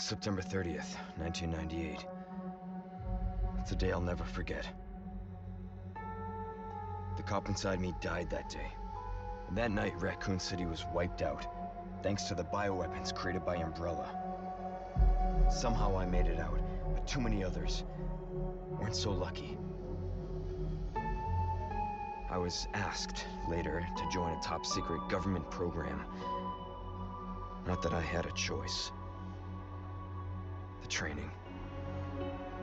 September 30th, 1998. It's a day I'll never forget. The cop inside me died that day. And that night, Raccoon City was wiped out, thanks to the bioweapons created by Umbrella. Somehow I made it out, but too many others weren't so lucky. I was asked later to join a top-secret government program. Not that I had a choice. The training,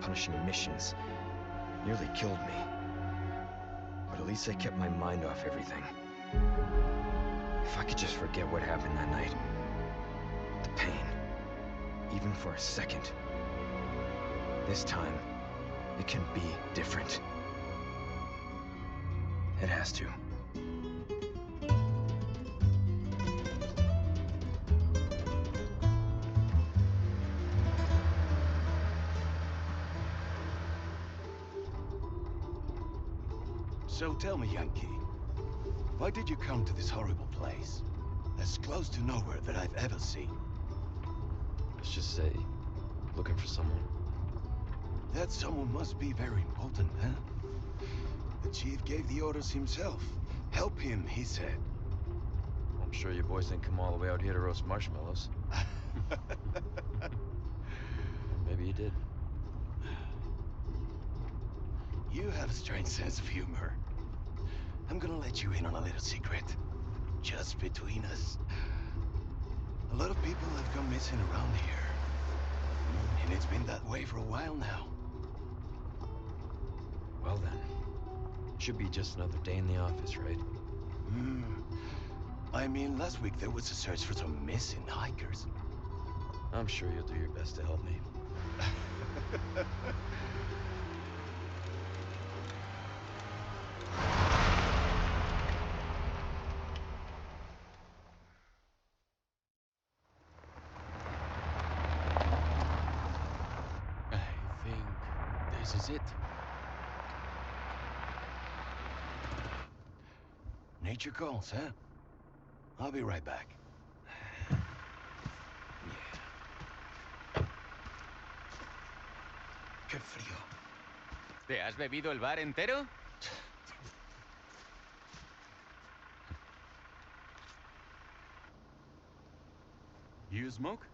punishing missions, nearly killed me. But at least I kept my mind off everything. If I could just forget what happened that night. The pain, even for a second. This time, it can be different. It has to. So tell me, Yankee, why did you come to this horrible place? As close to nowhere that I've ever seen. Let's just say, looking for someone. That someone must be very important, huh? The chief gave the orders himself. Help him, he said. I'm sure you boys didn't come all the way out here to roast marshmallows. Maybe you did. You have a strange sense of humor. I'm gonna let you in on a little secret. Just between us. A lot of people have gone missing around here. And it's been that way for a while now. Well then, should be just another day in the office, right? I mean, last week there was a search for some missing hikers. I'm sure you'll do your best to help me. I think this is it. Nature calls, huh? I'll be right back. Qué frío. ¿Te has bebido el bar entero? You smoke?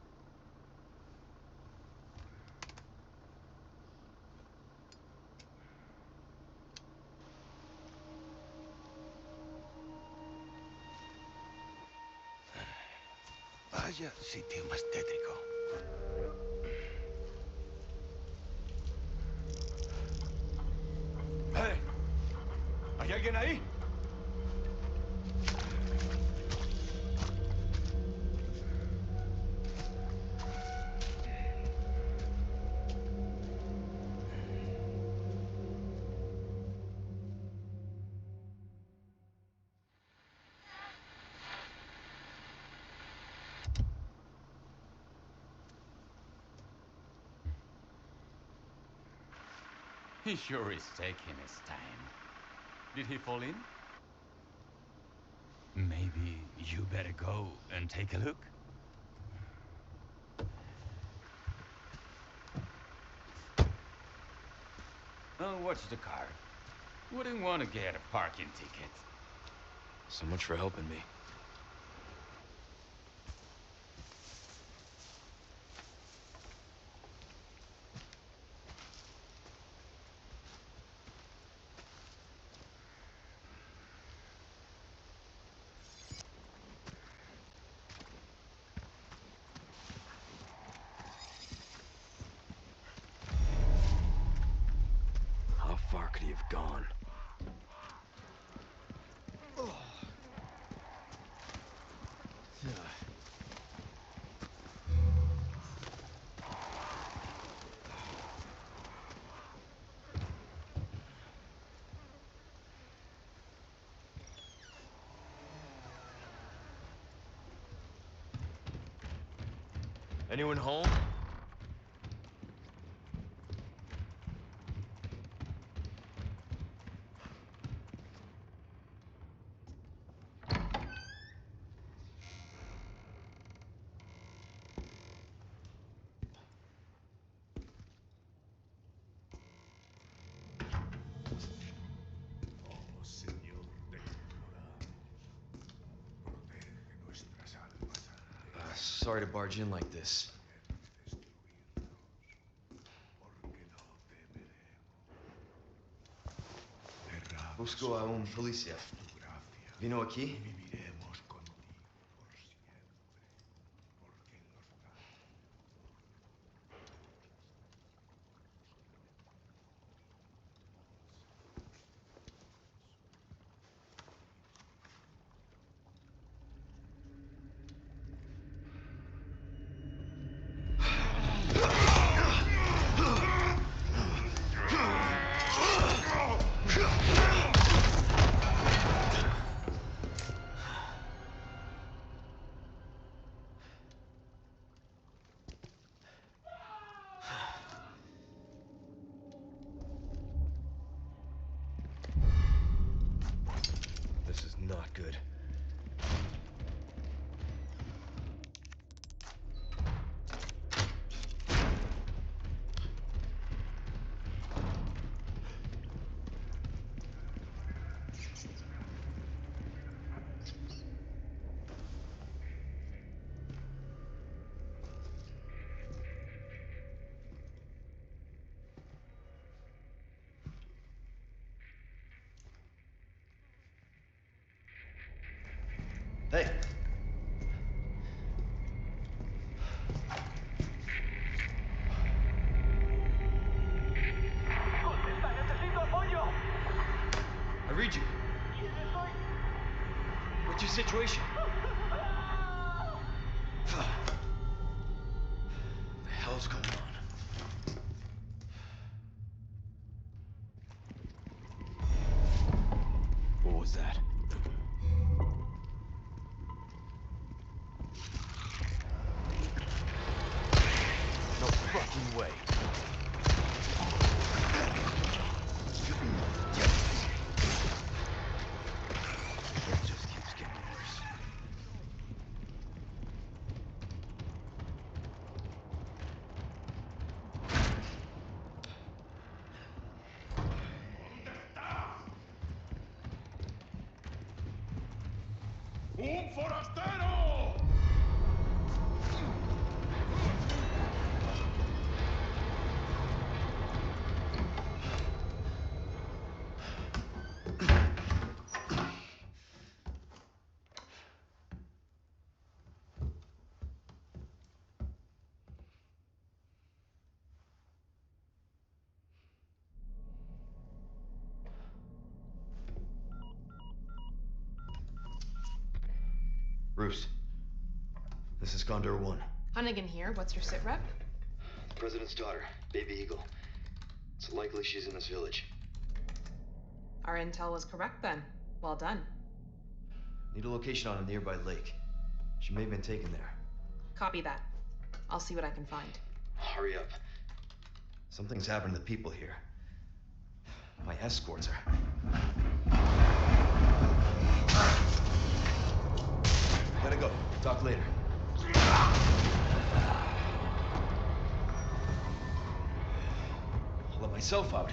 Vaya sitio más tétrico. ¡Hey! ¿Hay alguien ahí? He sure is taking his time. Did he fall in? Maybe you better go and take a look. Oh, watch the car. Wouldn't want to get a parking ticket. So much for helping me. How far could he have gone? Anyone home? Sorry to barge in like this. Busco a un policía. ¿Vino aquí? This is not good. Hey! Contesta, necesito apoyo. I read you. ¿Quién soy? What's your situation? What the hell's going on? What was that? No fucking way. It just keeps getting worse. ¡Un forastero! Bruce, this is Condor 1. Hunnigan here. What's your sit rep? The President's daughter, Baby Eagle. It's likely she's in this village. Our intel was correct then. Well done. Need a location on a nearby lake. She may have been taken there. Copy that. I'll see what I can find. Hurry up. Something's happened to the people here. My escorts are... Gotta go. Talk later. I'll let myself out.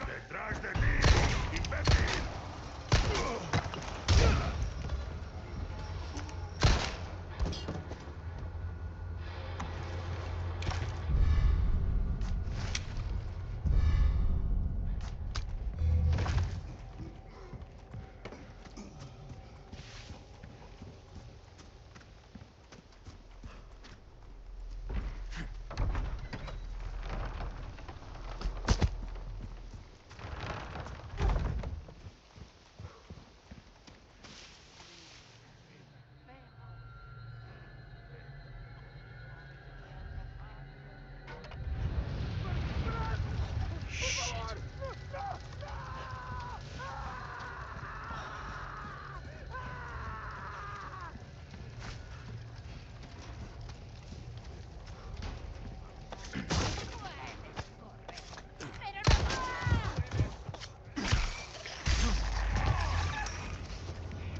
¡Detrás de mí, imbécil!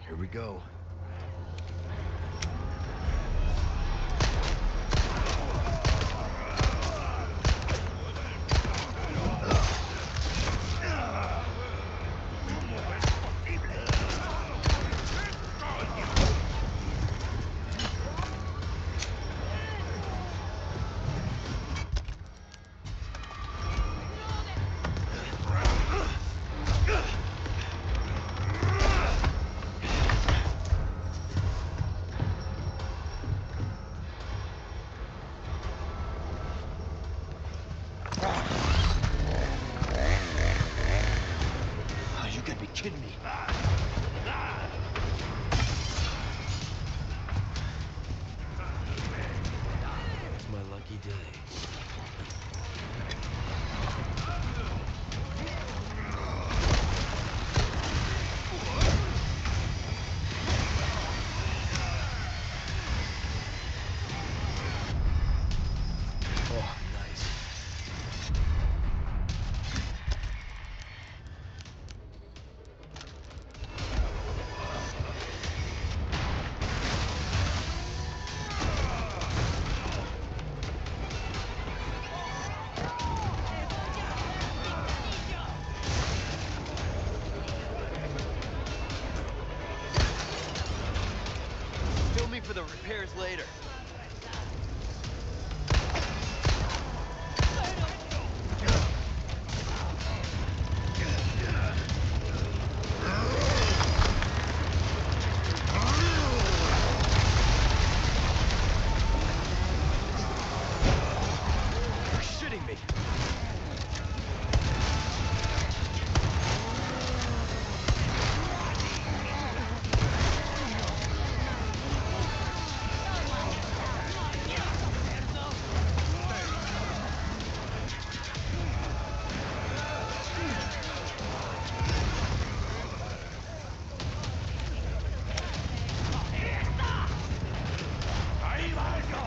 Here we go. Oh, you gotta be kidding me. It's my lucky day. Oh, nice. Bill me for the repairs later. You're shitting me. ¡Ahí va yo!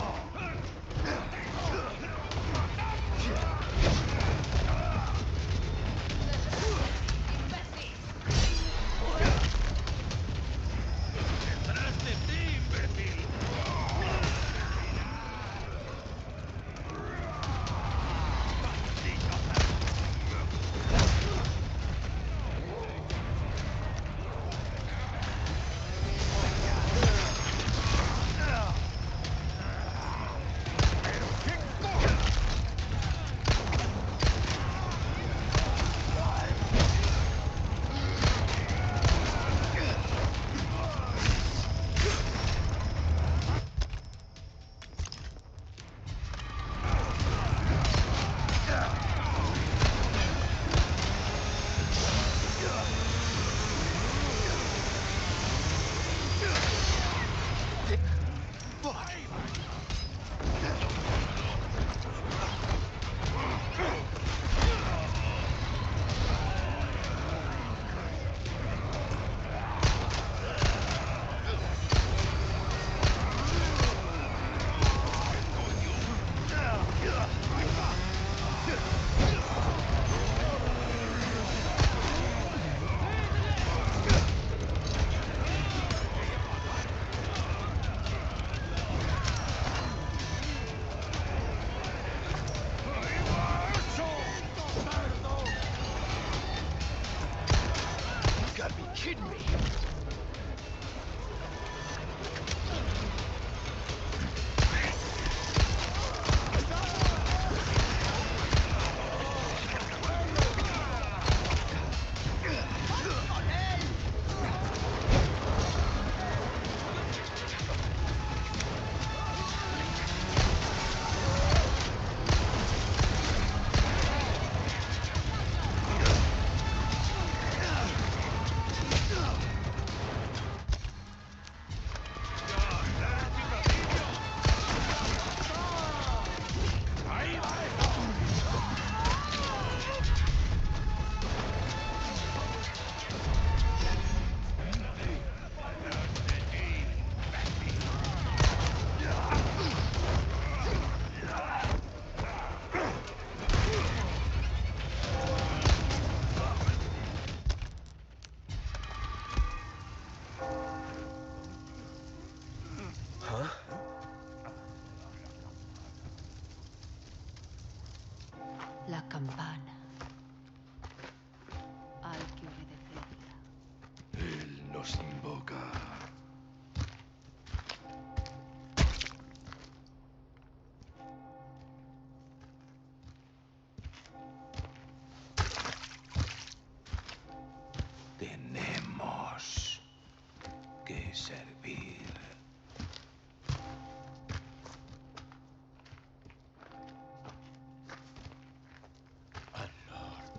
¡Detrás de ti, imbécil!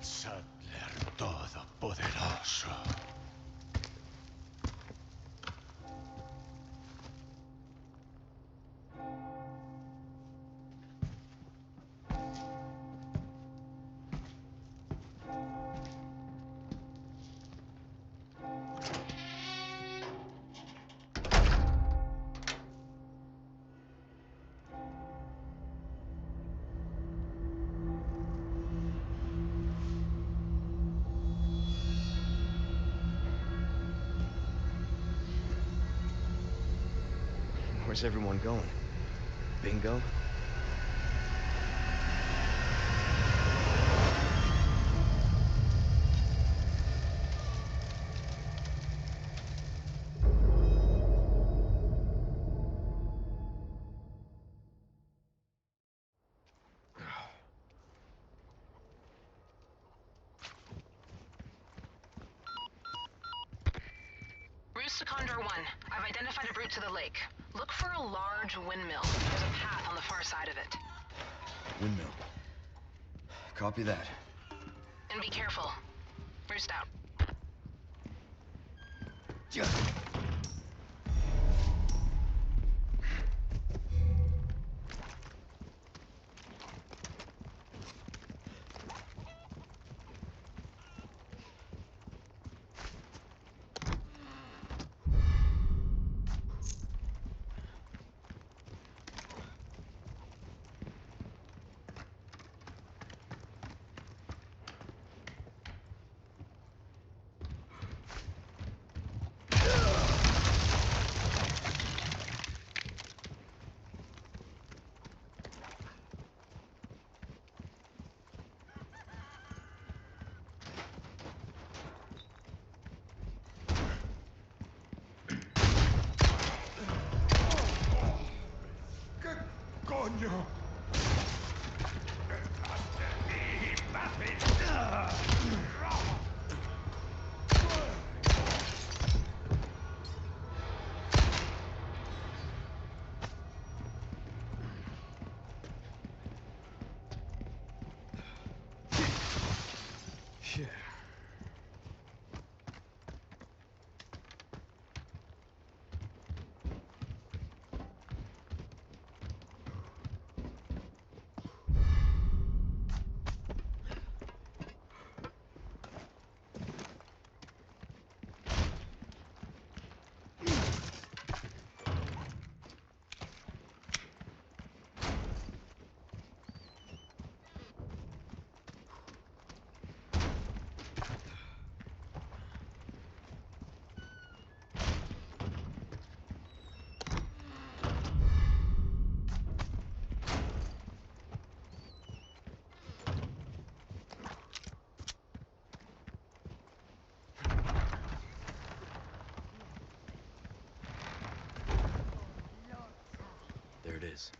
Quetzaltler Todopoderoso. Where's everyone going? Bingo? Roost to Condor 1. I've identified a route to the lake. Look for a large windmill. There's a path on the far side of it. Windmill. Copy that. And be careful. Roost out. Coño! Shit. There it is.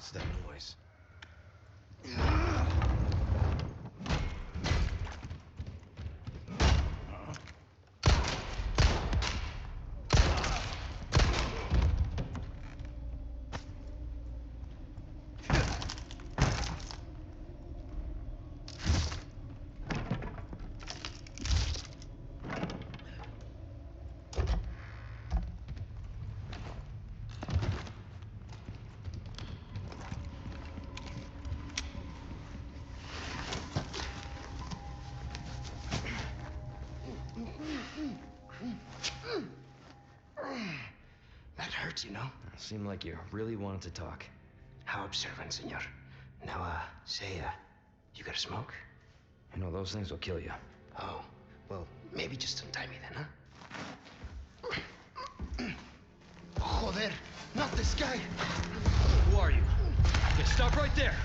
What's that noise? That hurts, you know? Seemed like you really wanted to talk. How observant, senor. Now, say, you got a smoke? You know, those things will kill you. Oh, well, maybe just untie me then, huh? Joder, not this guy! Who are you? Okay, stop right there!